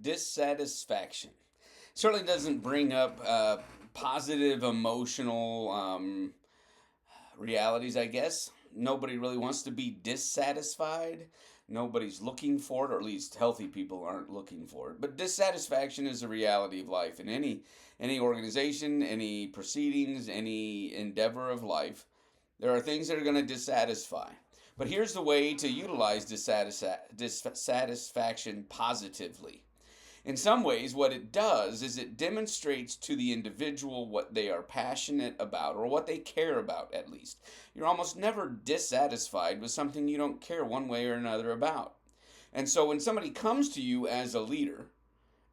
Dissatisfaction certainly doesn't bring up positive emotional realities, I guess. Nobody really wants to be dissatisfied. Nobody's looking for it, or at least healthy people aren't looking for it. But dissatisfaction is a reality of life in any organization, any proceedings, any endeavor of life. There are things that are going to dissatisfy. But here's the way to utilize dissatisfaction positively. In some ways, what it does is it demonstrates to the individual what they are passionate about, or what they care about at least. You're almost never dissatisfied with something you don't care one way or another about. And so when somebody comes to you as a leader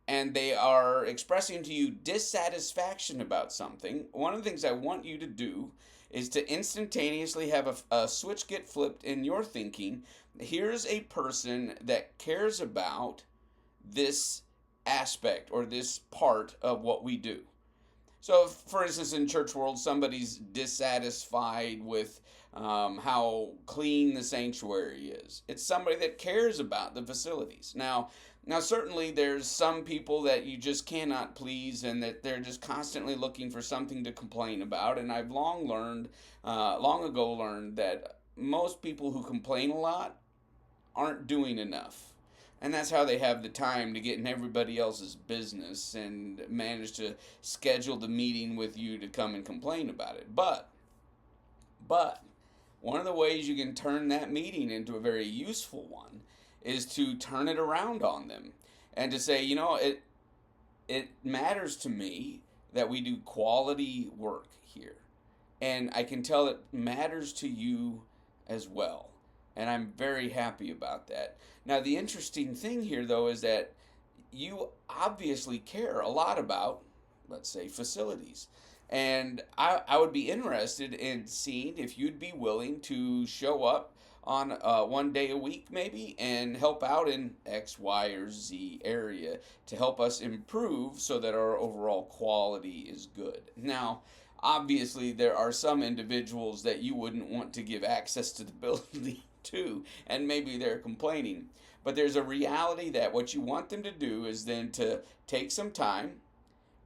and they are expressing to you dissatisfaction about something, one of the things I want you to do is to instantaneously have a switch get flipped in your thinking. Here's a person that cares about this aspect or this part of what we do. So, for instance, in church world, somebody's dissatisfied with how clean the sanctuary is. It's somebody that cares about the facilities. Now, certainly, there's some people that you just cannot please, and that they're just constantly looking for something to complain about. And I've long ago learned that most people who complain a lot aren't doing enough. And that's how they have the time to get in everybody else's business and manage to schedule the meeting with you to come and complain about it. But one of the ways you can turn that meeting into a very useful one is to turn it around on them and to say, it matters to me that we do quality work here. And I can tell it matters to you as well. And I'm very happy about that. Now, the interesting thing here, though, is that you obviously care a lot about, let's say, facilities. And I would be interested in seeing if you'd be willing to show up on one day a week, maybe, and help out in X, Y, or Z area to help us improve so that our overall quality is good. Now, obviously, there are some individuals that you wouldn't want to give access to the building to, and maybe they're complaining. But there's a reality that what you want them to do is then to take some time.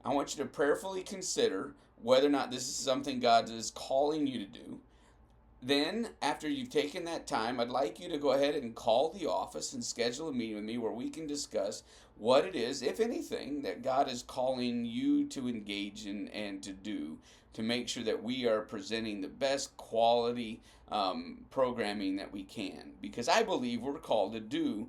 I want you to prayerfully consider whether or not this is something God is calling you to do. Then, after you've taken that time, I'd like you to go ahead and call the office and schedule a meeting with me where we can discuss what it is, if anything, that God is calling you to engage in and to do to make sure that we are presenting the best quality programming that we can. Because I believe we're called to do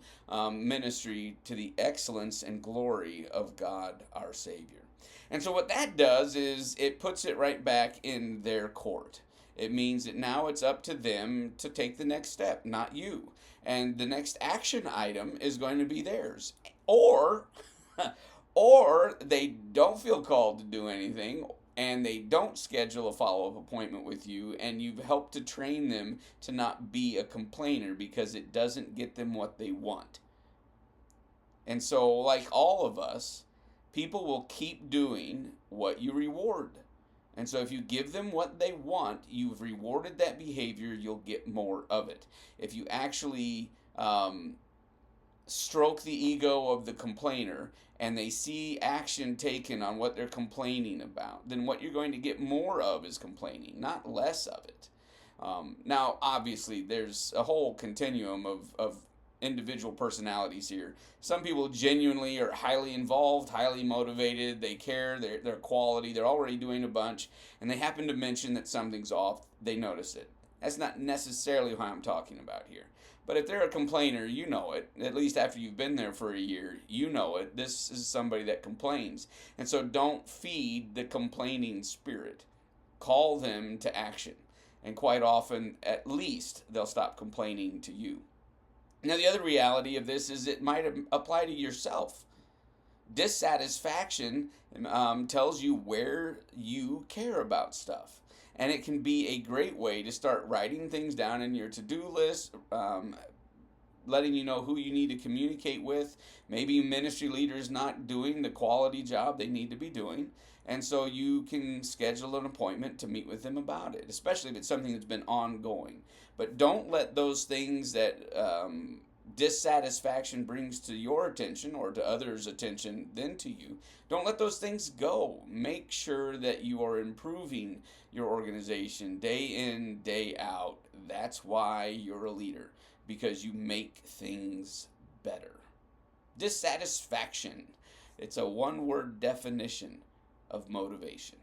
ministry to the excellence and glory of God our Savior. And so what that does is it puts it right back in their court. It means that now it's up to them to take the next step, not you. And the next action item is going to be theirs. Or they don't feel called to do anything, and they don't schedule a follow-up appointment with you, and you've helped to train them to not be a complainer because it doesn't get them what they want. And so, like all of us, people will keep doing what you reward. And so if you give them what they want, you've rewarded that behavior, you'll get more of it. If you actually stroke the ego of the complainer and they see action taken on what they're complaining about, then what you're going to get more of is complaining, not less of it. Now, obviously, there's a whole continuum of individual personalities here. Some people genuinely are highly involved, highly motivated, they care, they're quality, they're already doing a bunch, and they happen to mention that something's off, they notice it. That's not necessarily what I'm talking about here. But if they're a complainer, you know it. At least after you've been there for a year, you know it. This is somebody that complains. And so don't feed the complaining spirit. Call them to action. And quite often, at least, they'll stop complaining to you. Now, the other reality of this is it might apply to yourself. Dissatisfaction tells you where you care about stuff. And it can be a great way to start writing things down in your to-do list, letting you know who you need to communicate with. Maybe ministry leaders not doing the quality job they need to be doing. And so you can schedule an appointment to meet with them about it, especially if it's something that's been ongoing. But don't let those things that dissatisfaction brings to your attention or to others' attention than to you, don't let those things go. Make sure that you are improving your organization day in, day out. That's why you're a leader, because you make things better. Dissatisfaction. It's a one word definition of motivation.